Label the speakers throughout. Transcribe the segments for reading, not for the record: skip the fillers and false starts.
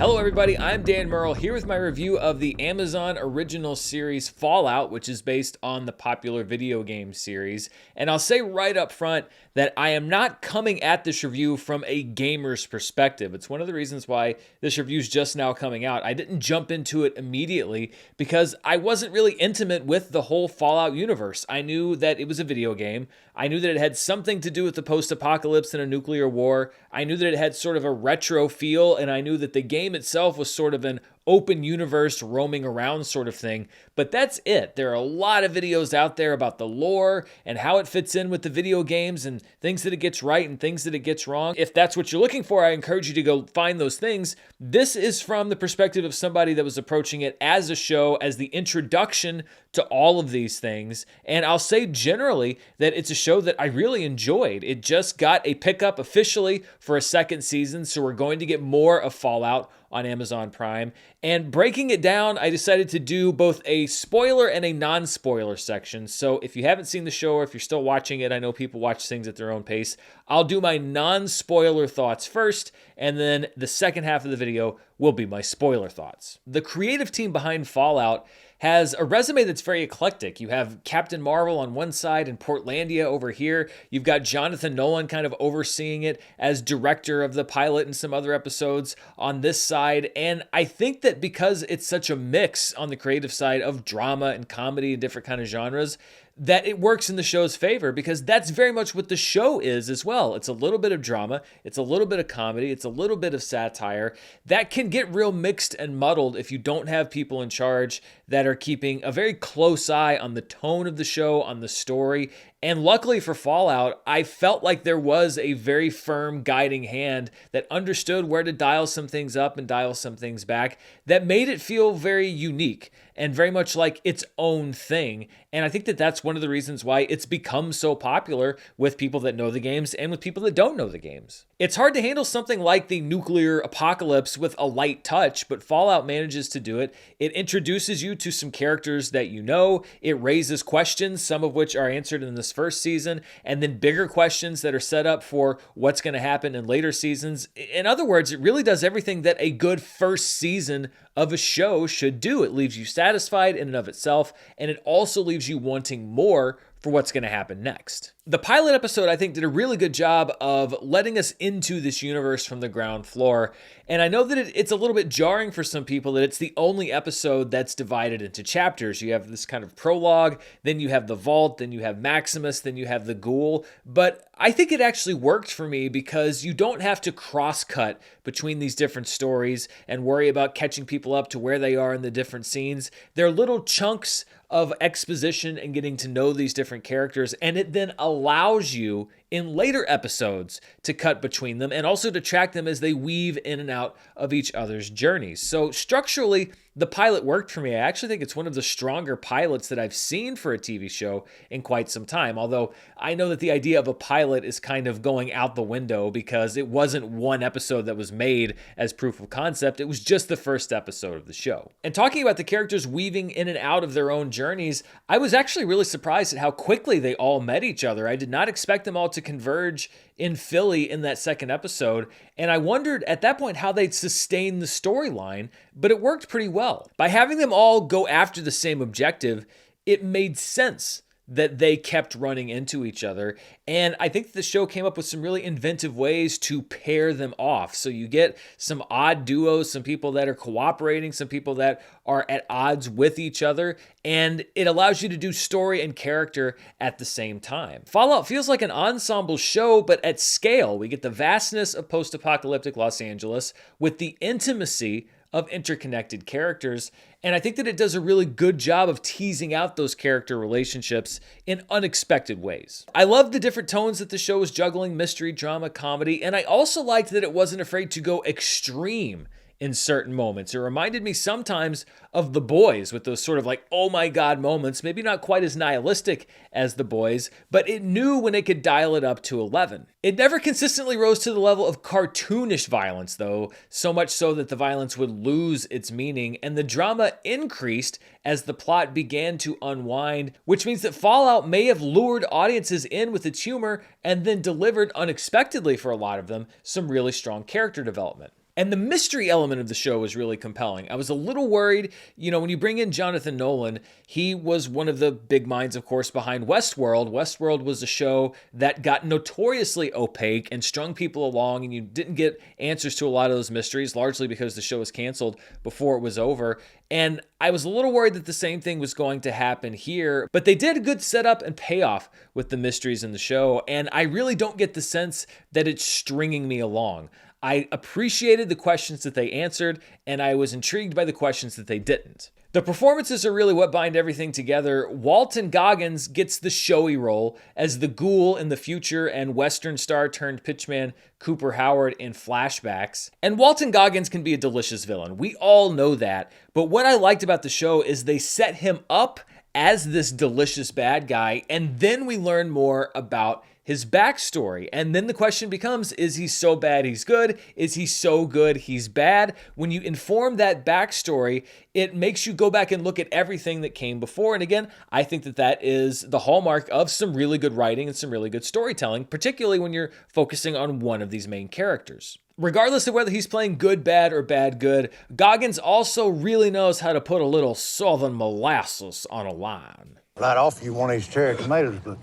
Speaker 1: Hello everybody, I'm Dan Murrell here with my review of the Amazon original series Fallout, which is based on the popular video game series. And I'll say right up front that I am not coming at this review from a gamer's perspective. It's one of the reasons why this review is just now coming out. I didn't jump into it immediately because I wasn't really intimate with the whole Fallout universe. I knew that it was a video game. I knew that it had something to do with the post-apocalypse and a nuclear war. I knew that it had sort of a retro feel, and I knew that the game itself was sort of an open universe roaming around sort of thing. But that's it. There are a lot of videos out there about the lore and how it fits in with the video games and things that it gets right and things that it gets wrong. If that's what you're looking for, I encourage you to go find those things. This is from the perspective of somebody that was approaching it as a show, as the introduction to all of these things. And I'll say generally that it's a show that I really enjoyed. It just got a pickup officially for a second season, so we're going to get more of Fallout on Amazon Prime. And breaking it down, I decided to do both a spoiler and a non-spoiler section. So if you haven't seen the show or if you're still watching it, I know people watch things at their own pace, I'll do my non-spoiler thoughts first, and then the second half of the video will be my spoiler thoughts. The creative team behind Fallout has a resume that's very eclectic. You have Captain Marvel on one side and Portlandia over here. You've got Jonathan Nolan kind of overseeing it as director of the pilot and some other episodes on this side. And I think that because it's such a mix on the creative side of drama and comedy and different kind of genres, that it works in the show's favor because that's very much what the show is as well. It's a little bit of drama, it's a little bit of comedy, it's a little bit of satire. That can get real mixed and muddled if you don't have people in charge that are keeping a very close eye on the tone of the show, on the story. And luckily for Fallout, I felt like there was a very firm guiding hand that understood where to dial some things up and dial some things back that made it feel very unique and very much like its own thing. And I think that that's one of the reasons why it's become so popular with people that know the games and with people that don't know the games. It's hard to handle something like the nuclear apocalypse with a light touch, but Fallout manages to do it. It introduces you to some characters that you know. It raises questions, some of which are answered in this first season, and then bigger questions that are set up for what's going to happen in later seasons. In other words, it really does everything that a good first season of a show should do. It leaves you satisfied in and of itself, and it also leaves you wanting more for what's going to happen next. The pilot episode, I think, did a really good job of letting us into this universe from the ground floor. And I know that it's a little bit jarring for some people that it's the only episode that's divided into chapters. You have this kind of prologue, then you have the vault, then you have Maximus, then you have the ghoul. But I think it actually worked for me because you don't have to cross-cut between these different stories and worry about catching people up to where they are in the different scenes. They're little chunks of exposition and getting to know these different characters, and it then allows you in later episodes to cut between them and also to track them as they weave in and out of each other's journeys. So structurally, the pilot worked for me. I actually think it's one of the stronger pilots that I've seen for a TV show in quite some time, although I know that the idea of a pilot is kind of going out the window because it wasn't one episode that was made as proof of concept. It was just the first episode of the show. And talking about the characters weaving in and out of their own journeys, I was actually really surprised at how quickly they all met each other. I did not expect them all to converge in Philly in that second episode, and I wondered at that point how they'd sustain the storyline, but it worked pretty well. By having them all go after the same objective, it made sense that they kept running into each other. And I think the show came up with some really inventive ways to pair them off. So you get some odd duos, some people that are cooperating, some people that are at odds with each other, and it allows you to do story and character at the same time. Fallout feels like an ensemble show, but at scale. We get the vastness of post-apocalyptic Los Angeles with the intimacy of interconnected characters. And I think that it does a really good job of teasing out those character relationships in unexpected ways. I love the different tones that the show was juggling: mystery, drama, comedy. And I also liked that it wasn't afraid to go extreme in certain moments. It reminded me sometimes of The Boys with those sort of like, oh my God moments, maybe not quite as nihilistic as The Boys, but it knew when it could dial it up to 11. It never consistently rose to the level of cartoonish violence though, so much so that the violence would lose its meaning, and the drama increased as the plot began to unwind, which means that Fallout may have lured audiences in with its humor and then delivered unexpectedly for a lot of them some really strong character development. And the mystery element of the show was really compelling. I was a little worried, when you bring in Jonathan Nolan, he was one of the big minds, of course, behind Westworld. Westworld was a show that got notoriously opaque and strung people along, and you didn't get answers to a lot of those mysteries, largely because the show was canceled before it was over. And I was a little worried that the same thing was going to happen here, but they did a good setup and payoff with the mysteries in the show, and I really don't get the sense that it's stringing me along. I appreciated the questions that they answered, and I was intrigued by the questions that they didn't. The performances are really what bind everything together. Walton Goggins gets the showy role as the ghoul in the future and Western star turned pitchman Cooper Howard in flashbacks. And Walton Goggins can be a delicious villain. We all know that. But what I liked about the show is they set him up as this delicious bad guy, and then we learn more about his backstory. And then the question becomes, is he so bad he's good? Is he so good he's bad? When you inform that backstory, it makes you go back and look at everything that came before. And again, I think that that is the hallmark of some really good writing and some really good storytelling, particularly when you're focusing on one of these main characters. Regardless of whether he's playing good, bad, or bad, good, Goggins also really knows how to put a little southern molasses on a line.
Speaker 2: I'd offer you one of these cherry tomatoes, but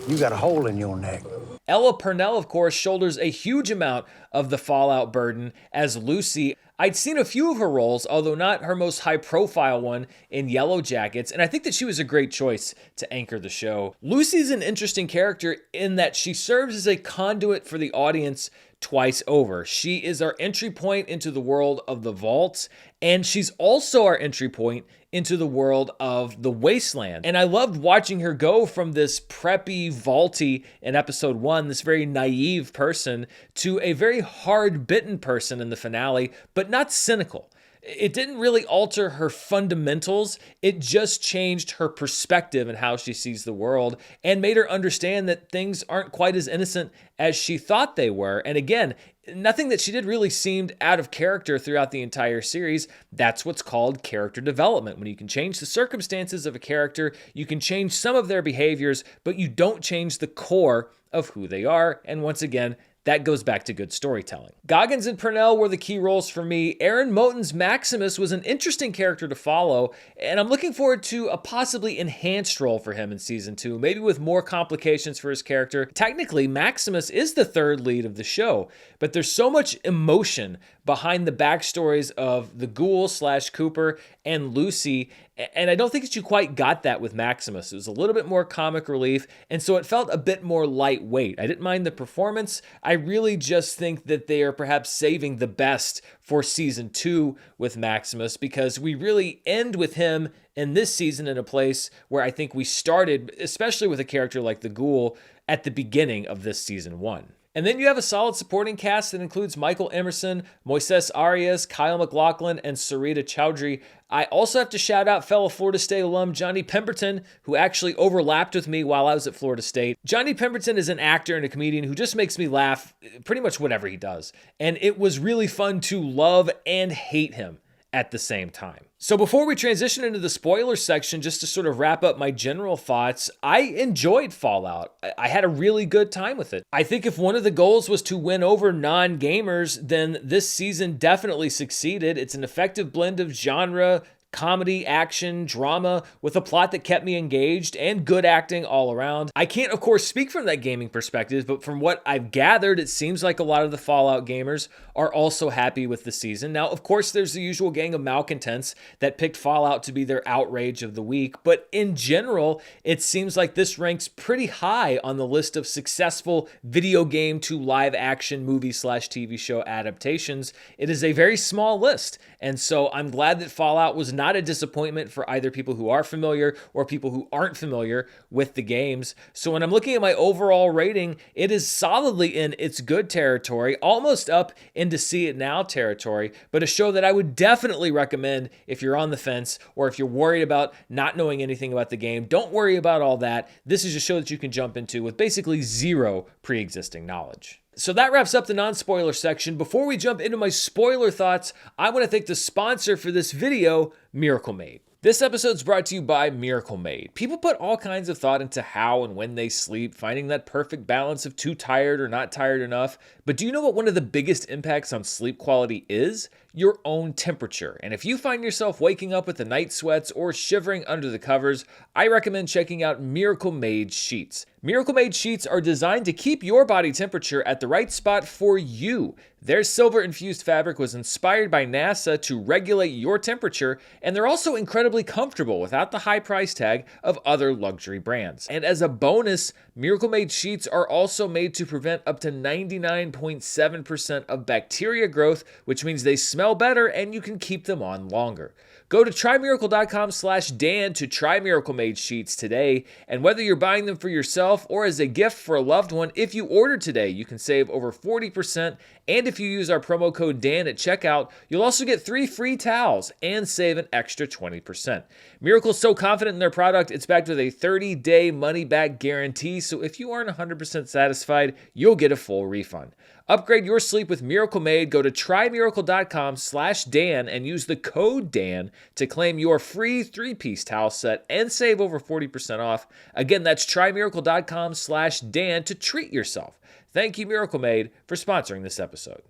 Speaker 2: you got a hole in your neck.
Speaker 1: Ella Purnell, of course, shoulders a huge amount of the Fallout burden as Lucy. I'd seen a few of her roles, although not her most high-profile one in Yellow Jackets, and I think that she was a great choice to anchor the show. Lucy's an interesting character in that she serves as a conduit for the audience twice over. She is our entry point into the world of the vaults, and she's also our entry point into the world of the wasteland. And I loved watching her go from this preppy, vaulty in episode 1, this very naive person, to a very hard-bitten person in the finale, but not cynical. It didn't really alter her fundamentals. It just changed her perspective and how she sees the world and made her understand that things aren't quite as innocent as she thought they were. And again, nothing that she did really seemed out of character throughout the entire series. That's what's called character development. When you can change the circumstances of a character, you can change some of their behaviors, but you don't change the core of who they are. And once again, that goes back to good storytelling. Goggins and Purnell were the key roles for me. Aaron Moten's Maximus was an interesting character to follow, and I'm looking forward to a possibly enhanced role for him in season 2, maybe with more complications for his character. Technically, Maximus is the third lead of the show, but there's so much emotion behind the backstories of the ghoul / Cooper and Lucy, and I don't think that you quite got that with Maximus. It was a little bit more comic relief, and so it felt a bit more lightweight. I didn't mind the performance. I really just think that they are perhaps saving the best for season 2 with Maximus, because we really end with him in this season in a place where I think we started, especially with a character like the ghoul, at the beginning of this season 1. And then you have a solid supporting cast that includes Michael Emerson, Moises Arias, Kyle MacLachlan, and Sarita Chowdhury. I also have to shout out fellow Florida State alum Johnny Pemberton, who actually overlapped with me while I was at Florida State. Johnny Pemberton is an actor and a comedian who just makes me laugh pretty much whatever he does. And it was really fun to love and hate him at the same time. So before we transition into the spoiler section, just to sort of wrap up my general thoughts, I enjoyed Fallout. I had a really good time with it. I think if one of the goals was to win over non-gamers, then this season definitely succeeded. It's an effective blend of genre, comedy, action, drama, with a plot that kept me engaged and good acting all around. I can't, of course, speak from that gaming perspective, but from what I've gathered, it seems like a lot of the Fallout gamers are also happy with the season. Now, of course, there's the usual gang of malcontents that picked Fallout to be their outrage of the week, but in general, it seems like this ranks pretty high on the list of successful video game to live action movie / TV show adaptations. It is a very small list, and so I'm glad that Fallout was not a disappointment for either people who are familiar or people who aren't familiar with the games. So when I'm looking at my overall rating, it is solidly in its good territory, almost up into see it now territory, but a show that I would definitely recommend if you're on the fence or if you're worried about not knowing anything about the game. Don't worry about all that. This is a show that you can jump into with basically zero pre-existing knowledge. So that wraps up the non-spoiler section. Before we jump into my spoiler thoughts, I want to thank the sponsor for this video, Miracle Made. This episode's brought to you by Miracle Made. People put all kinds of thought into how and when they sleep, finding that perfect balance of too tired or not tired enough. But do you know what one of the biggest impacts on sleep quality is? Your own temperature. And if you find yourself waking up with the night sweats or shivering under the covers, I recommend checking out Miracle Made sheets. Miracle Made sheets are designed to keep your body temperature at the right spot for you. Their silver-infused fabric was inspired by NASA to regulate your temperature, and they're also incredibly comfortable without the high price tag of other luxury brands. And as a bonus, Miracle Made sheets are also made to prevent up to 99.7% of bacteria growth, which means they smell better and you can keep them on longer. Go to trymiracle.com/Dan to try Miracle Made sheets today. And whether you're buying them for yourself or as a gift for a loved one, if you order today, you can save over 40%. And if you use our promo code Dan at checkout, you'll also get 3 free towels and save an extra 20%. Miracle's so confident in their product, it's backed with a 30-day money-back guarantee. So if you aren't 100% satisfied, you'll get a full refund. Upgrade your sleep with Miracle Made. Go to trymiracle.com/Dan and use the code Dan to claim your free 3-piece towel set and save over 40% off. Again, that's trymiracle.com/Dan to treat yourself. Thank you, Miracle Made, for sponsoring this episode.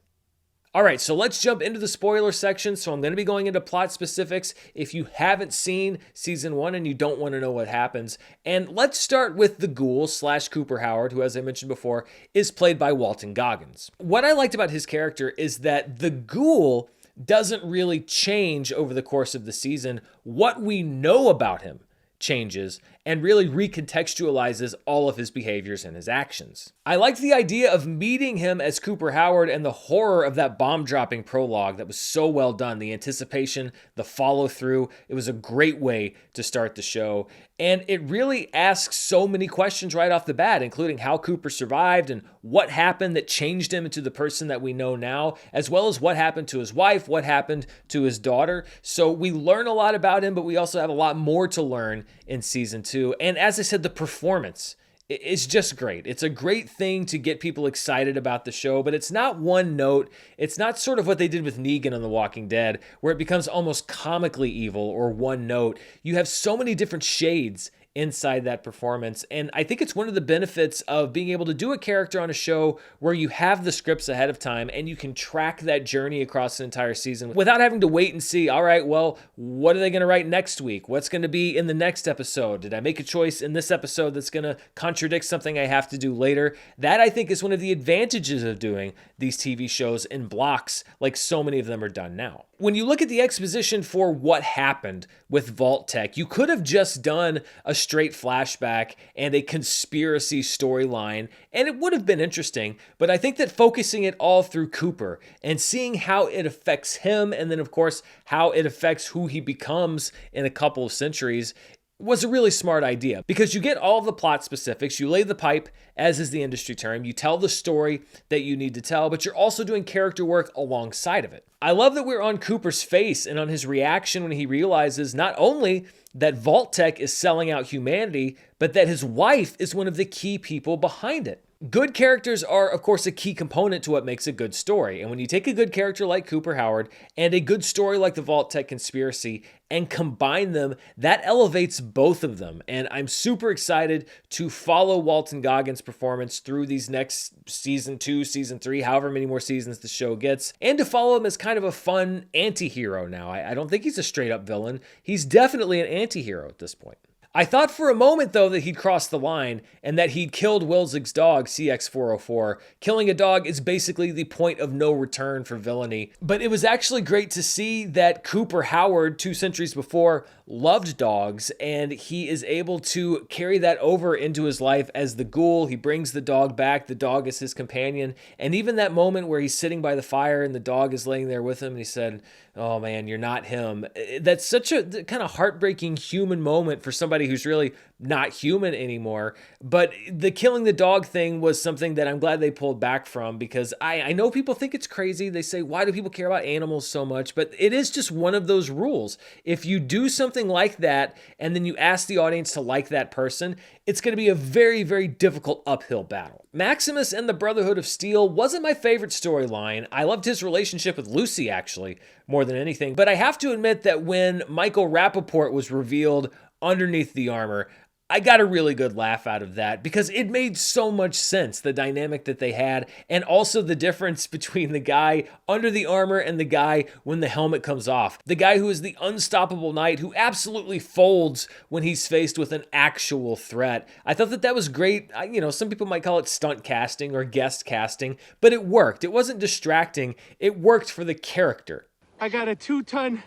Speaker 1: All right, so let's jump into the spoiler section. So I'm going to be going into plot specifics if you haven't seen season 1 and you don't want to know what happens. And let's start with the ghoul / Cooper Howard, who, as I mentioned before, is played by Walton Goggins. What I liked about his character is that the ghoul doesn't really change over the course of the season. What we know about him changes and really recontextualizes all of his behaviors and his actions. I liked the idea of meeting him as Cooper Howard and the horror of that bomb-dropping prologue that was so well done. The anticipation, the follow-through, it was a great way to start the show. And it really asks so many questions right off the bat, including how Cooper survived and what happened that changed him into the person that we know now, as well as what happened to his wife, what happened to his daughter. So we learn a lot about him, but we also have a lot more to learn in season 2. And as I said, the performance is just great. It's a great thing to get people excited about the show, but it's not one note. It's not sort of what they did with Negan on The Walking Dead, where it becomes almost comically evil or one note. You have so many different shades inside that performance. And I think it's one of the benefits of being able to do a character on a show where you have the scripts ahead of time and you can track that journey across an entire season without having to wait and see, all right, well, what are they going to write next week? What's going to be in the next episode? Did I make a choice in this episode that's going to contradict something I have to do later? That, I think, is one of the advantages of doing these TV shows in blocks like so many of them are done now. When you look at the exposition for what happened with Vault Tech, you could have just done a straight flashback and a conspiracy storyline, and it would have been interesting, but I think that focusing it all through Cooper and seeing how it affects him, and then of course how it affects who he becomes in a couple of centuries, was a really smart idea, because you get all the plot specifics, you lay the pipe, as is the industry term, you tell the story that you need to tell, but you're also doing character work alongside of it. I love that we're on Cooper's face and on his reaction when he realizes not only that Vault Tech is selling out humanity, but that his wife is one of the key people behind it. Good characters are, of course, a key component to what makes a good story. And when you take a good character like Cooper Howard and a good story like the Vault Tech conspiracy and combine them, that elevates both of them. And I'm super excited to follow Walton Goggins' performance through these next season 2, season 3, however many more seasons the show gets, and to follow him as kind of a fun anti-hero now. I don't think he's a straight-up villain. He's definitely an anti-hero at this point. I thought for a moment, though, that he'd crossed the line and that he'd killed Wilzig's dog, CX-404. Killing a dog is basically the point of no return for villainy. But it was actually great to see that Cooper Howard, 2 centuries before, loved dogs, and he is able to carry that over into his life as the ghoul. He brings the dog back. The dog is his companion. And even that moment where he's sitting by the fire and the dog is laying there with him, and he said, "Oh man, you're not him." That's such a kind of heartbreaking human moment for somebody who's really not human anymore. But the killing the dog thing was something that I'm glad they pulled back from, because I know people think it's crazy. They say, why do people care about animals so much? But it is just one of those rules. If you do something like that and then you ask the audience to like that person, it's going to be a very, very difficult uphill battle. Maximus and the Brotherhood of Steel wasn't my favorite storyline. I loved his relationship with Lucy, actually, more than anything. But I have to admit that when Michael Rappaport was revealed underneath the armor, I got a really good laugh out of that, because it made so much sense, the dynamic that they had, and also the difference between the guy under the armor and the guy when the helmet comes off. The guy who is the unstoppable knight who absolutely folds when he's faced with an actual threat. I thought that was great. Some people might call it stunt casting or guest casting, but it worked. It wasn't distracting. It worked for the character.
Speaker 3: I got a 2-ton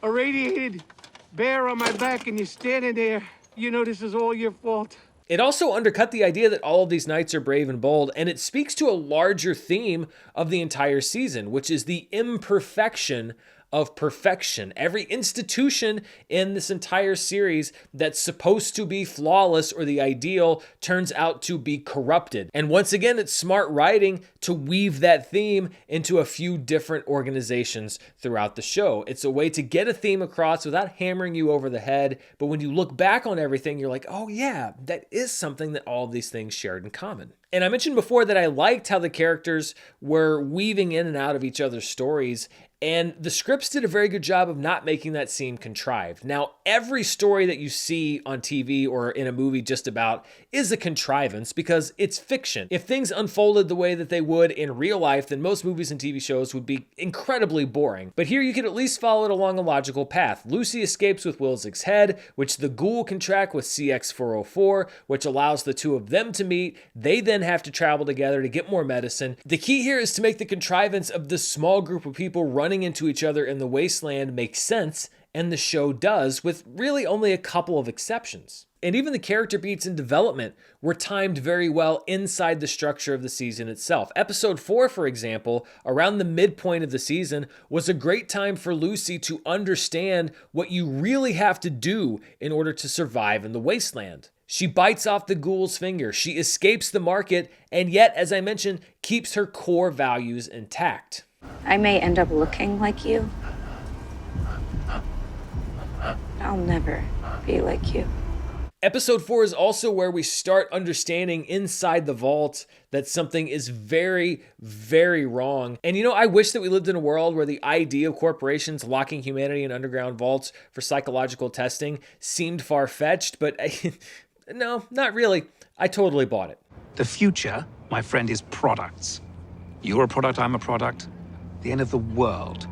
Speaker 3: irradiated bear on my back, and you're standing there. You know this is all your fault.
Speaker 1: It also undercut the idea that all of these knights are brave and bold, and it speaks to a larger theme of the entire season, which is the imperfection of perfection. Every institution in this entire series that's supposed to be flawless or the ideal turns out to be corrupted. And once again, it's smart writing to weave that theme into a few different organizations throughout the show. It's a way to get a theme across without hammering you over the head. But when you look back on everything, you're like, oh yeah, that is something that all of these things shared in common. And I mentioned before that I liked how the characters were weaving in and out of each other's stories, and the scripts did a very good job of not making that seem contrived. Now, every story that you see on TV or in a movie just about is a contrivance, because it's fiction. If things unfolded the way that they would in real life, then most movies and TV shows would be incredibly boring. But here you can at least follow it along a logical path. Lucy escapes with Wilczek's head, which the Ghoul can track with CX-404, which allows the two of them to meet. They then have to travel together to get more medicine. The key here is to make the contrivance of this small group of people running into each other in the wasteland make sense, and the show does, with really only a couple of exceptions. And even the character beats and development were timed very well inside the structure of the season itself. Episode 4, for example, around the midpoint of the season, was a great time for Lucy to understand what you really have to do in order to survive in the wasteland. She bites off the Ghoul's finger, she escapes the market, and yet, as I mentioned, keeps her core values intact.
Speaker 4: I may end up looking like you. I'll never be like you.
Speaker 1: Episode 4 is also where we start understanding inside the vault that something is very, very wrong. And I wish that we lived in a world where the idea of corporations locking humanity in underground vaults for psychological testing seemed far-fetched, but no, not really. I totally bought it.
Speaker 5: The future, my friend, is products. You're a product, I'm a product. The end of the world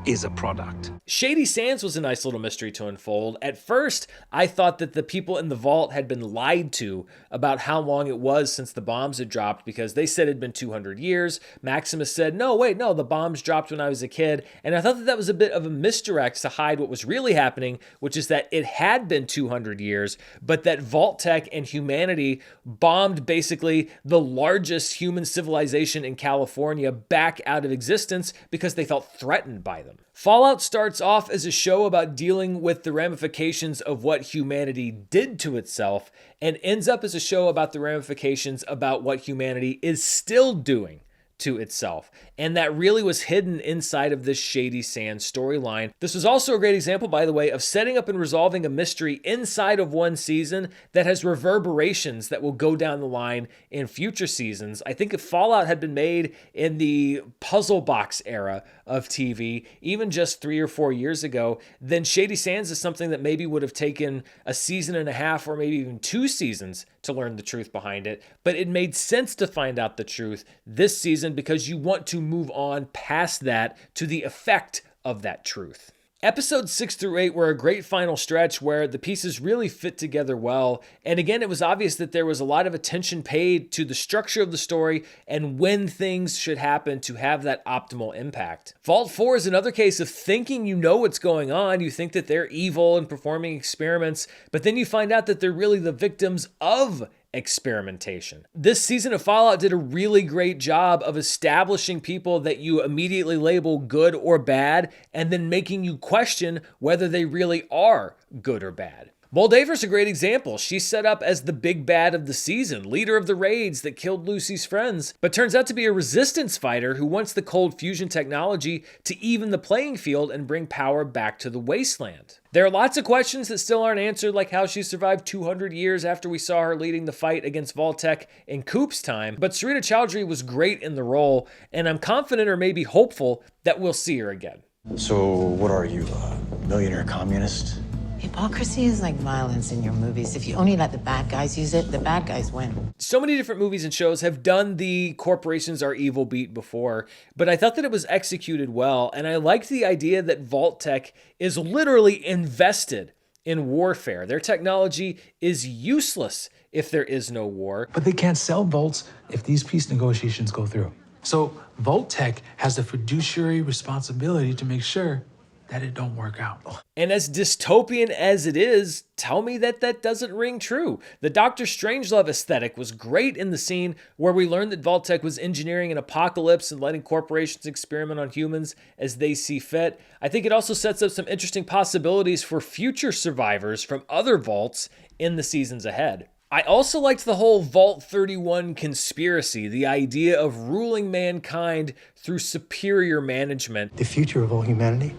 Speaker 5: is a product.
Speaker 1: Shady Sands was a nice little mystery to unfold. At first, I thought that the people in the vault had been lied to about how long it was since the bombs had dropped, because they said it had been 200 years. Maximus said, no, the bombs dropped when I was a kid. And I thought that was a bit of a misdirect to hide what was really happening, which is that it had been 200 years, but that Vault-Tec and humanity bombed basically the largest human civilization in California back out of existence because they felt threatened by them. Fallout starts off as a show about dealing with the ramifications of what humanity did to itself, and ends up as a show about the ramifications about what humanity is still doing to itself. And that really was hidden inside of this Shady Sands storyline. This was also a great example, by the way, of setting up and resolving a mystery inside of one season that has reverberations that will go down the line in future seasons. I think if Fallout had been made in the puzzle box era of TV, even just 3 or 4 years ago, then Shady Sands is something that maybe would have taken a season and a half or maybe even 2 seasons to learn the truth behind it. But it made sense to find out the truth this season because you want to move on past that to the effect of that truth. Episodes 6 through 8 were a great final stretch where the pieces really fit together well. And again, it was obvious that there was a lot of attention paid to the structure of the story and when things should happen to have that optimal impact. Vault 4 is another case of thinking you know what's going on. You think that they're evil and performing experiments, but then you find out that they're really the victims of experimentation. This season of Fallout did a really great job of establishing people that you immediately label good or bad, and then making you question whether they really are good or bad. Moldaver's a great example. She's set up as the big bad of the season, leader of the raids that killed Lucy's friends, but turns out to be a resistance fighter who wants the cold fusion technology to even the playing field and bring power back to the wasteland. There are lots of questions that still aren't answered, like how she survived 200 years after we saw her leading the fight against Vault-Tec in Coop's time, but Sarita Chowdhury was great in the role, and I'm confident or maybe hopeful that we'll see her again.
Speaker 6: So, what are you, a millionaire communist?
Speaker 7: Hypocrisy is like violence in your movies. If you only let the bad guys use it, the bad guys win.
Speaker 1: So many different movies and shows have done the corporations are evil beat before, but I thought that it was executed well, and I liked the idea that Vault-Tec is literally invested in warfare. Their technology is useless if there is no war.
Speaker 8: But they can't sell Volts if these peace negotiations go through. So Vault-Tec has the fiduciary responsibility to make sure that it don't work out.
Speaker 1: And as dystopian as it is, tell me that that doesn't ring true. The Doctor Strangelove aesthetic was great in the scene where we learned that Vault-Tec was engineering an apocalypse and letting corporations experiment on humans as they see fit. I think it also sets up some interesting possibilities for future survivors from other vaults in the seasons ahead. I also liked the whole Vault 31 conspiracy, the idea of ruling mankind through superior management.
Speaker 9: The future of all humanity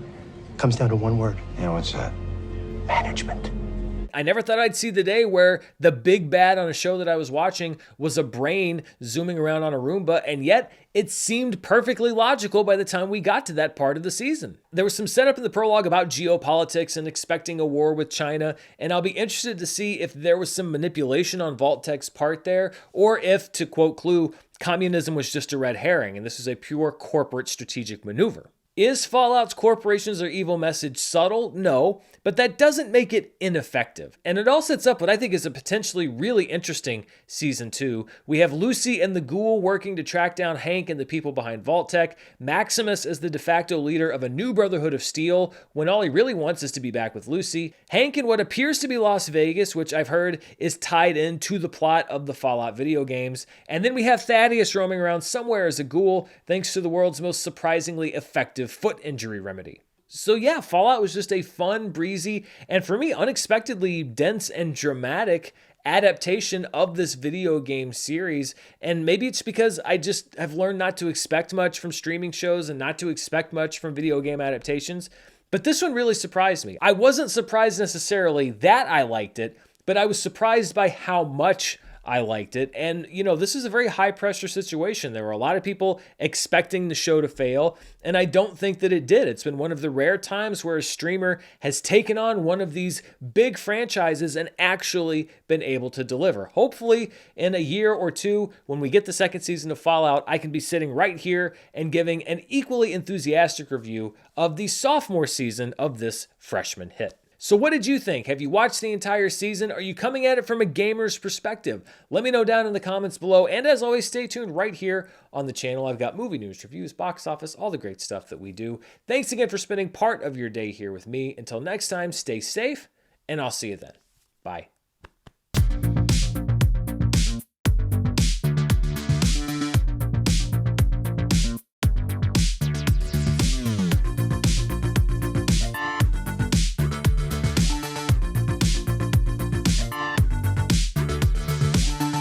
Speaker 9: comes down to one word.
Speaker 6: Yeah, what's that?
Speaker 9: Management.
Speaker 1: I never thought I'd see the day where the big bad on a show that I was watching was a brain zooming around on a Roomba, and yet it seemed perfectly logical by the time we got to that part of the season. There was some setup in the prologue about geopolitics and expecting a war with China, and I'll be interested to see if there was some manipulation on Vault-Tec's part there, or if, to quote Clue, communism was just a red herring and this is a pure corporate strategic maneuver. Is Fallout's corporations are evil message subtle? No, but that doesn't make it ineffective. And it all sets up what I think is a potentially really interesting season 2. We have Lucy and the Ghoul working to track down Hank and the people behind Vault-Tec, Maximus as the de facto leader of a new Brotherhood of Steel when all he really wants is to be back with Lucy, Hank in what appears to be Las Vegas, which I've heard is tied into the plot of the Fallout video games, and then we have Thaddeus roaming around somewhere as a ghoul thanks to the world's most surprisingly effective foot injury remedy. So yeah, Fallout was just a fun, breezy, and for me, unexpectedly dense and dramatic adaptation of this video game series. And maybe it's because I just have learned not to expect much from streaming shows and not to expect much from video game adaptations. But this one really surprised me. I wasn't surprised necessarily that I liked it, but I was surprised by how much I liked it. And, you know, this is a very high pressure situation. There were a lot of people expecting the show to fail, and I don't think that it did. It's been one of the rare times where a streamer has taken on one of these big franchises and actually been able to deliver. Hopefully, in a year or two, when we get the second season of Fallout, I can be sitting right here and giving an equally enthusiastic review of the sophomore season of this freshman hit. So what did you think? Have you watched the entire season? Are you coming at it from a gamer's perspective? Let me know down in the comments below. And as always, stay tuned right here on the channel. I've got movie news, reviews, box office, all the great stuff that we do. Thanks again for spending part of your day here with me. Until next time, stay safe, and I'll see you then. Bye.